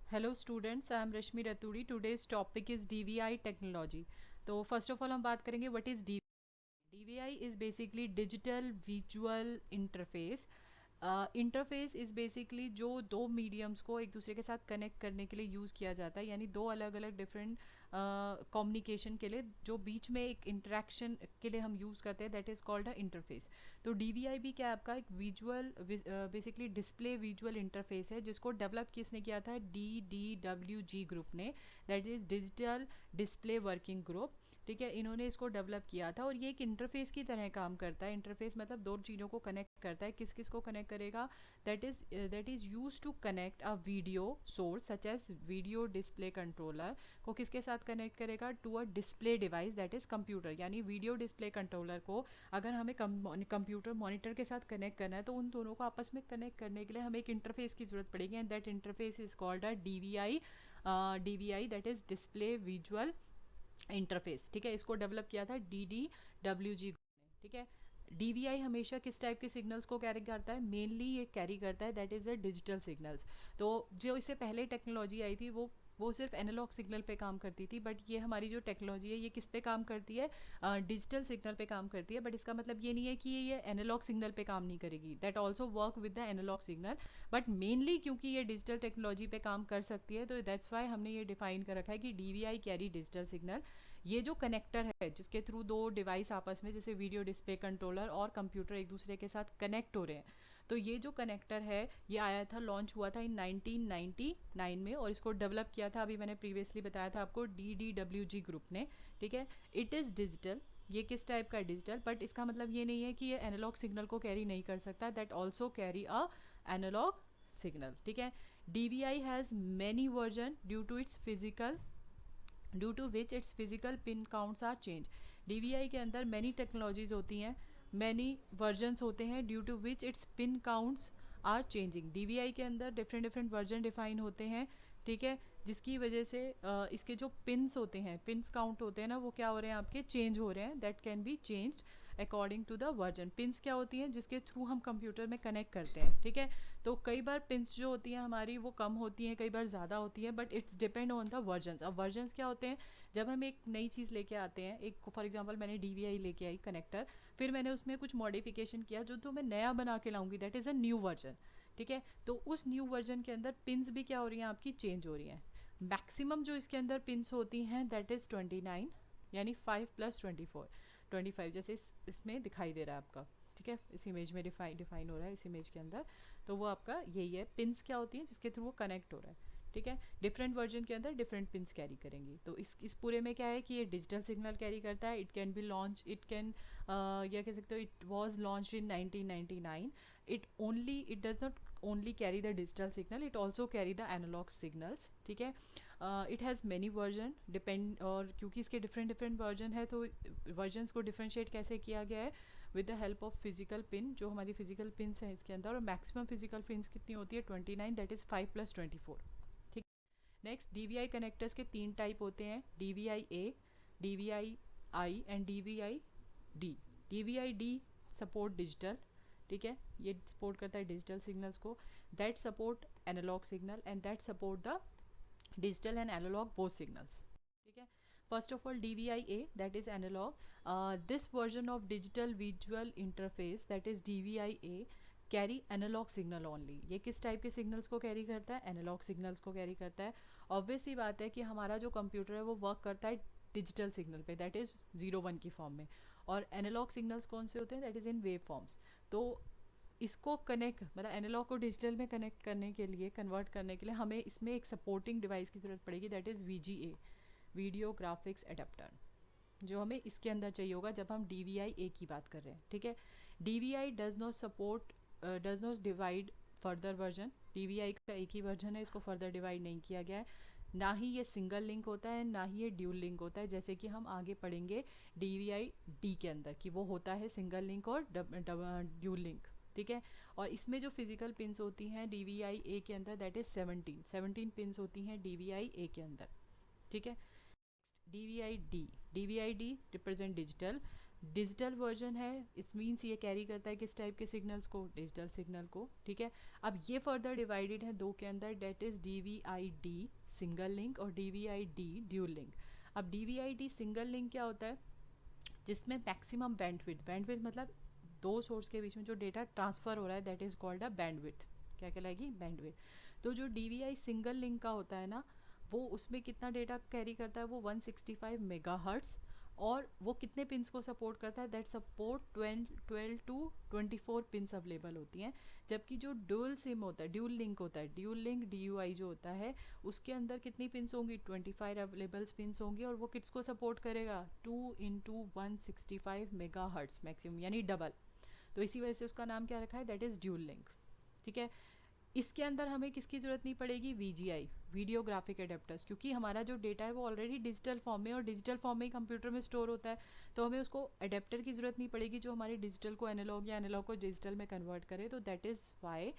Hello students, I am Rashmi Raturi. Today's topic is DVI technology. तो first of all हम बात करेंगे what is DVI is basically digital visual interface. Interface is basically जो दो mediums को एक दूसरे के साथ कनेक्ट करने के लिए यूज़ किया जाता है, यानी दो अलग अलग डिफरेंट कम्युनिकेशन के लिए जो बीच में एक इंटरेक्शन के लिए हम यूज़ करते हैं, that is called a interface. तो डीवीआई भी क्या है आपका एक visual basically display visual interface है, जिसको डेवलप किसने किया था? DDWG ग्रुप ने, that is digital display working group. ठीक है, इन्होंने इसको डेवलप किया था और ये एक इंटरफेस की तरह काम करता है. इंटरफेस मतलब दो चीज़ों को कनेक्ट करता है. किस किस को कनेक्ट करेगा? That is use to connect a video source such as video display controller को किसके साथ कनेक्ट करेगा? To a display device that is computer. यानी वीडियो डिस्प्ले कंट्रोलर को अगर हमें कंप्यूटर मॉनिटर के साथ कनेक्ट करना है तो उन दोनों को आपस में कनेक्ट करने के लिए हमें एक इंटरफेस की ज़रूरत पड़ेगी, and that interface is called a DVI that is display visual interface. ठीक है, इसको डेवलप किया था DDWG ने. ठीक है, डीवीआई हमेशा किस टाइप के सिग्नल्स को कैरी करता है? मेनली ये कैरी करता है that is the digital signals. तो जो इससे पहले टेक्नोलॉजी आई थी वो सिर्फ एनालॉग सिग्नल पे काम करती थी, बट ये हमारी जो टेक्नोलॉजी है ये किस पे काम करती है? डिजिटल सिग्नल पे काम करती है. बट इसका मतलब ये नहीं है कि ये एनालॉग सिग्नल पे काम नहीं करेगी. That also work with the analogue signal, but mainly क्योंकि ये डिजिटल टेक्नोलॉजी पे काम कर सकती है तो दैट्स वाई हमने ये डिफाइन कर रखा है कि डीवीआई कैरी डिजिटल सिग्नल. ये जो कनेक्टर है जिसके थ्रू दो डिवाइस आपस में जैसे वीडियो डिस्प्ले कंट्रोलर और कंप्यूटर एक दूसरे के साथ कनेक्ट हो रहे हैं, तो ये जो कनेक्टर है ये आया था, लॉन्च हुआ था इन 1999 में, और इसको डेवलप किया था, अभी मैंने प्रीवियसली बताया था आपको, DDWG ग्रुप ने. ठीक है, इट इज़ डिजिटल. ये किस टाइप का डिजिटल? बट इसका मतलब ये नहीं है कि ये एनालॉग सिग्नल को कैरी नहीं कर सकता. That also carry a analogue signal. ठीक है, DVI has many version due to which its physical pin counts are change. DVI के अंदर मैनी टेक्नोलॉजीज होती हैं, मैनी वर्जन्स होते हैं, due to which its pin counts are changing. DVI के अंदर डिफरेंट डिफरेंट वर्जन डिफाइन होते हैं. ठीक है, जिसकी वजह से इसके जो पिन्स होते हैं, पिन्स काउंट होते हैं ना, वो क्या हो रहे हैं आपके? चेंज हो रहे हैं. That can be changed according to the version. Pins क्या होती हैं? जिसके थ्रू हम कंप्यूटर में कनेक्ट करते हैं. ठीक है, तो कई बार पिन्स जो होती हैं हमारी वो कम होती हैं, कई बार ज़्यादा होती है, but it's depend on the versions. अब वर्जन्स क्या होते हैं? जब हम एक नई चीज़ लेके आते हैं, एक फॉर एग्जांपल मैंने DVI लेके आई कनेक्टर, फिर मैंने उसमें कुछ मॉडिफिकेशन किया जो तो मैं नया बना के लाऊंगी, that is a new version. ठीक है, तो उस न्यू वर्जन के अंदर पिन्स भी क्या हो रही हैं आपकी? चेंज हो रही हैं. मैक्सिमम जो इसके अंदर पिन्स होती हैं दैट इज़ 29, यानी 5 + 24, 25 जैसे इसमें दिखाई दे रहा है आपका. ठीक है, इस इमेज में डिफाइन हो रहा है इस इमेज के अंदर. तो वो आपका यही है, पिन्स क्या होती हैं जिसके थ्रू वो कनेक्ट हो रहा है. ठीक है, डिफरेंट वर्जन के अंदर डिफरेंट पिन्स कैरी करेंगी. तो इस पूरे में क्या है कि ये डिजिटल सिग्नल कैरी करता है. It can be launch, it can या कह सकते हो it was launch in 1999. It does not only carry the digital signal, it also carry the analogue signals. ठीक है, it has many version depend, और क्योंकि इसके डिफरेंट डिफरेंट वर्जन है तो वर्जन्स को डिफ्रेंशिएट कैसे किया गया है? With the help of physical pin. जो हमारी फिजिकल पिन्स हैं इसके अंदर, और मैक्सिमम फिजिकल पिन्स कितनी होती है? 29, दैट इज़ 5 + 24. ठीक. नेक्स्ट, DVI कनेक्टर्स के तीन टाइप होते हैं: DVI-A, DVI-I and DVI-D. DVI-D support digital. ठीक है, ये सपोर्ट करता है डिजिटल सिग्नल्स को. That support analogue signal, and that support the digital and analog both signals. ठीक है, first of all DVI-A, that is analog. This version of digital visual interface, that is DVI-A, carry analogue signal only. ये किस type के signals को carry करता है? Analogue signals को carry करता है. ऑब्वियस सी बात है कि हमारा जो कंप्यूटर है वो वर्क करता है डिजिटल सिग्नल पे, दैट इज़ 0 1 की फॉर्म में. और एनालॉग सिग्नल्स कौन से होते हैं? That is in wave forms. तो इसको कनेक्ट मतलब एनालॉग को डिजिटल में कनेक्ट करने के लिए, कन्वर्ट करने के लिए हमें इसमें एक सपोर्टिंग डिवाइस की ज़रूरत पड़ेगी, that is VGA, video graphics adapter, जो हमें इसके अंदर चाहिए होगा जब हम DVI-A की बात कर रहे हैं. ठीक है, DVI does not divide further version. DVI का एक ही वर्जन है, इसको फर्दर डिवाइड नहीं किया गया है. ना ही ये सिंगल लिंक होता है, ना ही ये ड्यूल लिंक होता है, जैसे कि हम आगे पढ़ेंगे DVI-D के अंदर कि वो होता है सिंगल लिंक और ड्यूल लिंक. ठीक है, और इसमें जो फिजिकल पिंस होती हैं DVI-A के अंदर, दैट इज़ 17 पिंस होती हैं DVI-A के अंदर. ठीक है, DVI-D. DVI-D represent digital. Digital version है, इट मीन्स ये कैरी करता है किस टाइप के सिग्नल्स को, डिजिटल सिग्नल को, ठीक है। अब ये फर्दर डिवाइडेड है दो के अंदर, that is DVI-D single link और DVI-D ड्यूल लिंक। अब DVI-D सिंगल लिंक क्या होता है, जिसमें मैक्सिमम बैंडविड्थ मतलब दो सोर्स के बीच में जो डेटा ट्रांसफ़र हो रहा है that is called a bandwidth. क्या कहलाएगी, बैंडविड्थ। तो जो DVI सिंगल लिंक का होता है ना, वो उसमें कितना डेटा कैरी करता है, वो 165 मेगाहर्ट्ज़, और वो कितने पिंस को सपोर्ट करता है, that support 12 to 24 pins available होती हैं। जबकि जो ड्यूल सिम होता है, ड्यूल लिंक होता है, ड्यूल लिंक DUI जो होता है, उसके अंदर कितनी पिंस होंगी, 25 अवेलेबल पिंस होंगी, और वो किट्स को सपोर्ट करेगा 2 इंटू 165 मेगा हर्ट्स मैक्सिमम, यानी डबल। तो इसी वजह से उसका नाम क्या रखा है, दैट इज़ ड्यूल लिंक, ठीक है। इसके अंदर हमें किसकी ज़रूरत नहीं पड़ेगी, VGI, वीडियो ग्राफिक एडेप्टर्स, क्योंकि हमारा जो डेटा है वो ऑलरेडी डिजिटल फॉर्म में, और डिजिटल फॉर्म में ही कंप्यूटर में स्टोर होता है, तो हमें उसको एडेप्टर की ज़रूरत नहीं पड़ेगी जो हमारे डिजिटल को एनालॉग या एनालॉग को डिजिटल में कन्वर्ट करे। तो that is why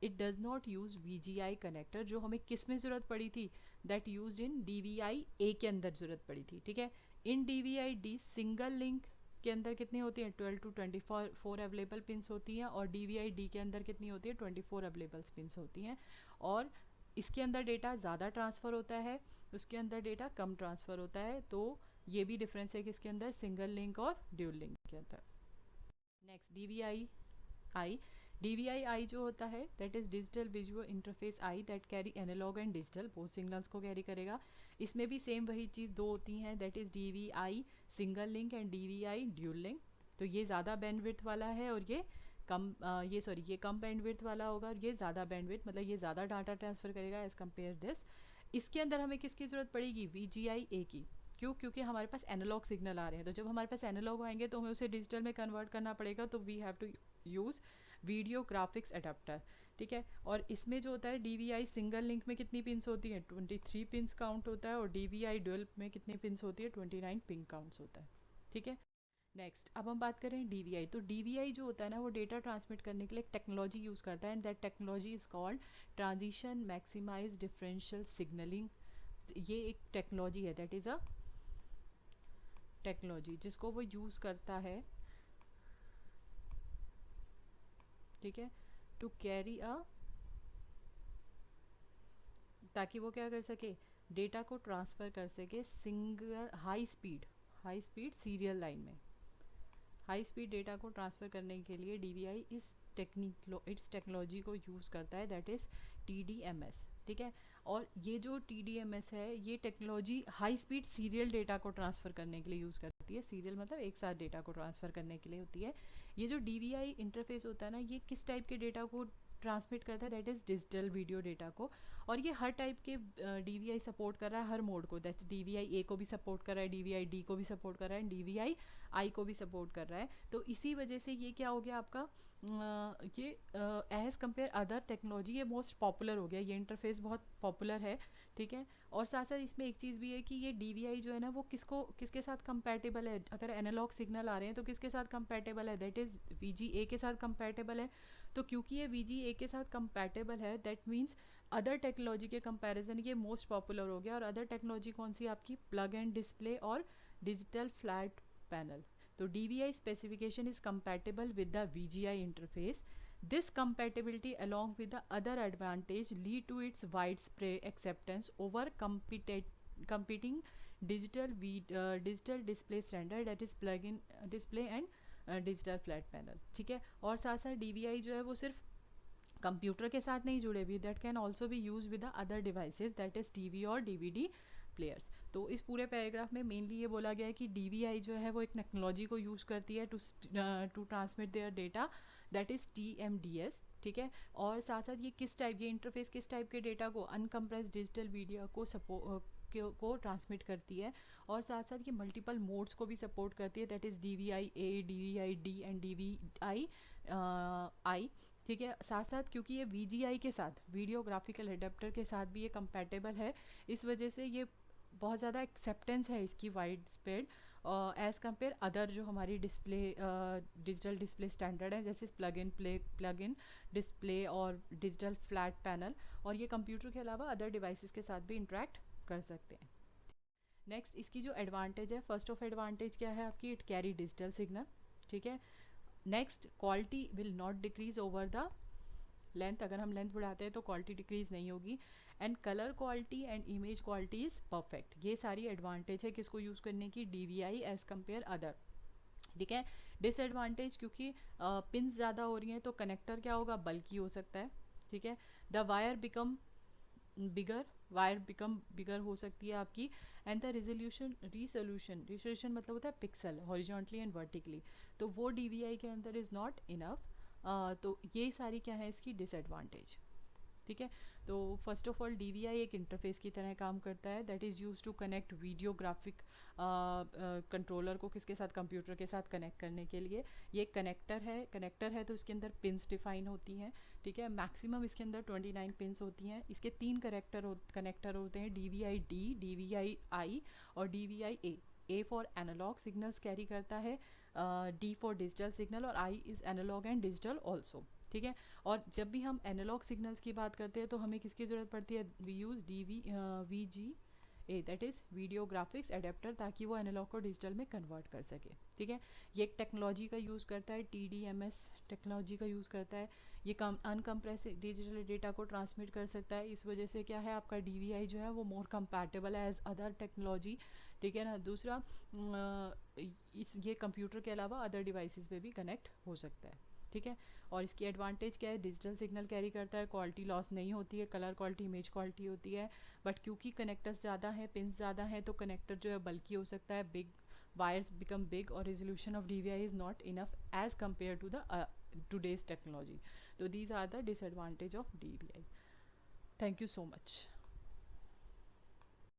it does not use VGI connector, जो हमें किस में ज़रूरत पड़ी थी, दैट यूज इन DVI-A के अंदर ज़रूरत पड़ी थी, ठीक है। इन DVI-D सिंगल लिंक के अंदर कितनी होती हैं, 12 टू 24 अवेलेबल पिंस होती हैं, और DVI-D के अंदर कितनी होती है, 24 अवेलेबल पिंस होती हैं। और इसके अंदर डेटा ज़्यादा ट्रांसफ़र होता है, उसके अंदर डेटा कम ट्रांसफ़र होता है। तो ये भी डिफरेंस है कि इसके अंदर सिंगल लिंक और ड्यूल लिंक के अंदर। नेक्स्ट DVI-I जो होता है that is digital visual interface I, that carry analogue and digital both signals को कैरी करेगा। इसमें भी सेम वही चीज़ दो होती हैं, that is DVI single link and DVI dual link. तो ये ज़्यादा बैंडविड्थ वाला है, और ये ये कम बैंडविड्थ वाला होगा, और ये ज़्यादा बैंडविड्थ मतलब ये ज़्यादा डाटा ट्रांसफ़र करेगा एज़ कम्पेयर दिस। इसके अंदर हमें किसकी ज़रूरत पड़ेगी, VGI-A की। क्यों, क्योंकि हमारे पास एनालॉग सिग्नल आ रहे हैं, तो जब हमारे पास एनालॉग आएंगे तो हमें उसे डिजिटल में कन्वर्ट करना पड़ेगा, तो we have to use video graphics adapter, ठीक है। और इसमें जो होता है DVI सिंगल लिंक में कितनी पिंस होती हैं, 23 पिंस काउंट होता है, और DVI ड्यूल में कितनी पिंस होती है, 29 पिन काउंट्स होता है, ठीक है। नेक्स्ट अब हम बात करें DVI। तो DVI जो होता है ना, वो डेटा ट्रांसमिट करने के लिए एक टेक्नोलॉजी यूज़ करता है, and that technology is called transition maximise differential signalling. ये एक टेक्नोलॉजी है, दैट इज़ अ टेक्नोलॉजी जिसको वो यूज़ करता है, ठीक है, टू कैरी अ, ताकि वो क्या कर सके, डेटा को ट्रांसफ़र कर सके single high speed serial line में। हाई स्पीड डेटा को ट्रांसफ़र करने के लिए DVI इस टेक्नोलॉजी को यूज़ करता है, दैट इज़ TDMS, ठीक है। और ये जो TDMS है, ये technology high speed serial data को ट्रांसफ़र करने के लिए यूज़ करती है। सीरियल मतलब एक साथ डेटा को ट्रांसफ़र करने के लिए होती है। ये जो DVI इंटरफेस होता है ना, ये किस टाइप के डेटा को ट्रांसमिट करता है, that is digital video data को। और ये हर टाइप के DVI सपोर्ट कर रहा है, हर मोड को, दैट DVI-A को भी सपोर्ट कर रहा है, DVI-D को भी सपोर्ट कर रहा है, DVI-I को भी सपोर्ट कर रहा है। तो इसी वजह से ये क्या हो गया आपका, ये एज़ कम्पेयर अदर टेक्नोलॉजी ये मोस्ट पॉपुलर हो गया, ये इंटरफेस बहुत पॉपुलर है, ठीक है। और साथ साथ इसमें एक चीज़ भी है कि ये DVI जो है ना, वो किसके साथ कंपैटिबल है, अगर एनालॉग सिग्नल आ रहे हैं तो किसके साथ कंपैटिबल है, दैट इज़ VGA के साथ कंपैटिबल है। तो क्योंकि ये VGA के साथ कंपैटिबल है, दैट मीन्स अदर टेक्नोलॉजी के कंपैरिजन ये मोस्ट पॉपुलर हो गया। और अदर टेक्नोलॉजी कौन सी आपकी, प्लग एंड डिस्प्ले और डिजिटल फ्लैट पैनल। तो DVI specification is compatible with the VGI interface. This compatibility along with the other advantage lead to its widespread acceptance over competing digital display standard, that is plug-in display and digital flat panel, ठीक है। और साथ साथ DVI जो है वो सिर्फ computer के साथ नहीं जुड़े हुए, that can also be use with the other devices, that is TV और DVD प्लेयर्स। तो इस पूरे पैराग्राफ में मेनली ये बोला गया है कि DVI जो है वो एक टेक्नोलॉजी को यूज़ करती है to transmit their data, that is TMDS, ठीक है। और साथ साथ ये इंटरफेस किस टाइप के डेटा को, अनकम्प्रेस्ड डिजिटल वीडियो को ट्रांसमिट करती है। और साथ साथ ये मल्टीपल मोड्स को भी सपोर्ट करती है, that is DVI-A, DVI-D and DVI-I, ठीक है। साथ साथ क्योंकि ये VGI के साथ, वीडियो ग्राफिकल एडेप्टर के साथ भी ये कंपैटिबल है, इस वजह से ये बहुत ज़्यादा एक्सेप्टेंस है इसकी wide spread as compare other जो हमारी डिजिटल डिस्प्ले स्टैंडर्ड है, जैसे प्लग इन डिस्प्ले और डिजिटल फ्लैट पैनल। और ये कंप्यूटर के अलावा अदर डिवाइसेस के साथ भी इंटरेक्ट कर सकते हैं। नेक्स्ट इसकी जो एडवांटेज है, फर्स्ट ऑफ एडवांटेज क्या है आपकी, इट कैरी डिजिटल सिग्नल, ठीक है। Next, quality will not decrease over the length, अगर हम लेंथ बढ़ाते हैं तो क्वालिटी डिक्रीज नहीं होगी। And colour quality and image quality is perfect. ये सारी एडवांटेज है किसको यूज़ करने की, DVI एज़ कम्पेयर अदर, ठीक है। डिसएडवांटेज, क्योंकि पिन ज़्यादा हो रही हैं तो कनेक्टर क्या होगा, बल्कि हो सकता है, ठीक है। The wire become bigger, wire become bigger हो सकती है आपकी। एंड द रिजोल्यूशन मतलब होता है पिक्सल हॉरिजॉन्टली एंड वर्टिकली, तो वो DVI के अंदर इज़ नॉट इनफ। तो ये सारी क्या है इसकी डिसएडवांटेज, ठीक है। तो फर्स्ट ऑफ ऑल DVI एक इंटरफेस की तरह काम करता है, that is use to connect video graphic controller को किसके साथ, कंप्यूटर के साथ कनेक्ट करने के लिए। ये कनेक्टर है तो इसके अंदर पिन्स डिफाइन होती हैं, ठीक है। मैक्सिमम इसके अंदर 29 पिन्स होती हैं। इसके 3 कनेक्टर होते हैं, DVI-D, DVI-I और DVI-A। A for analogue signals carry करता है, D फॉर डिजिटल सिग्नल और I is analogue and digital also, ठीक है। और जब भी हम एनालॉग सिग्नल्स की बात करते हैं तो हमें किसकी ज़रूरत पड़ती है, we use VGA, that is video graphics adapter, ताकि वो एनालॉग को डिजिटल में कन्वर्ट कर सके, ठीक है। ये एक टेक्नोलॉजी का यूज़ करता है, TDMS टेक्नोलॉजी का यूज़ करता है। ये अनकम्प्रेसिव डिजिटल डेटा को ट्रांसमिट कर सकता है, इस वजह से क्या है आपका DVI जो है वो मोर कंपैटिबल है एज अदर टेक्नोलॉजी, ठीक है ना। दूसरा, ये कंप्यूटर के अलावा अदर डिवाइसेस पे भी कनेक्ट हो सकता है, ठीक है। और इसकी एडवांटेज क्या है, डिजिटल सिग्नल कैरी करता है, क्वालिटी लॉस नहीं होती है, कलर क्वालिटी इमेज क्वालिटी होती है। बट क्योंकि कनेक्टर्स ज़्यादा हैं, पिन्स ज़्यादा हैं, तो कनेक्टर जो है बल्कि हो सकता है, बिग वायर्स बिकम बिग और resolution of DVI is not enough as compared to the today's technology. तो these are the disadvantage of DVI। Thank you so much.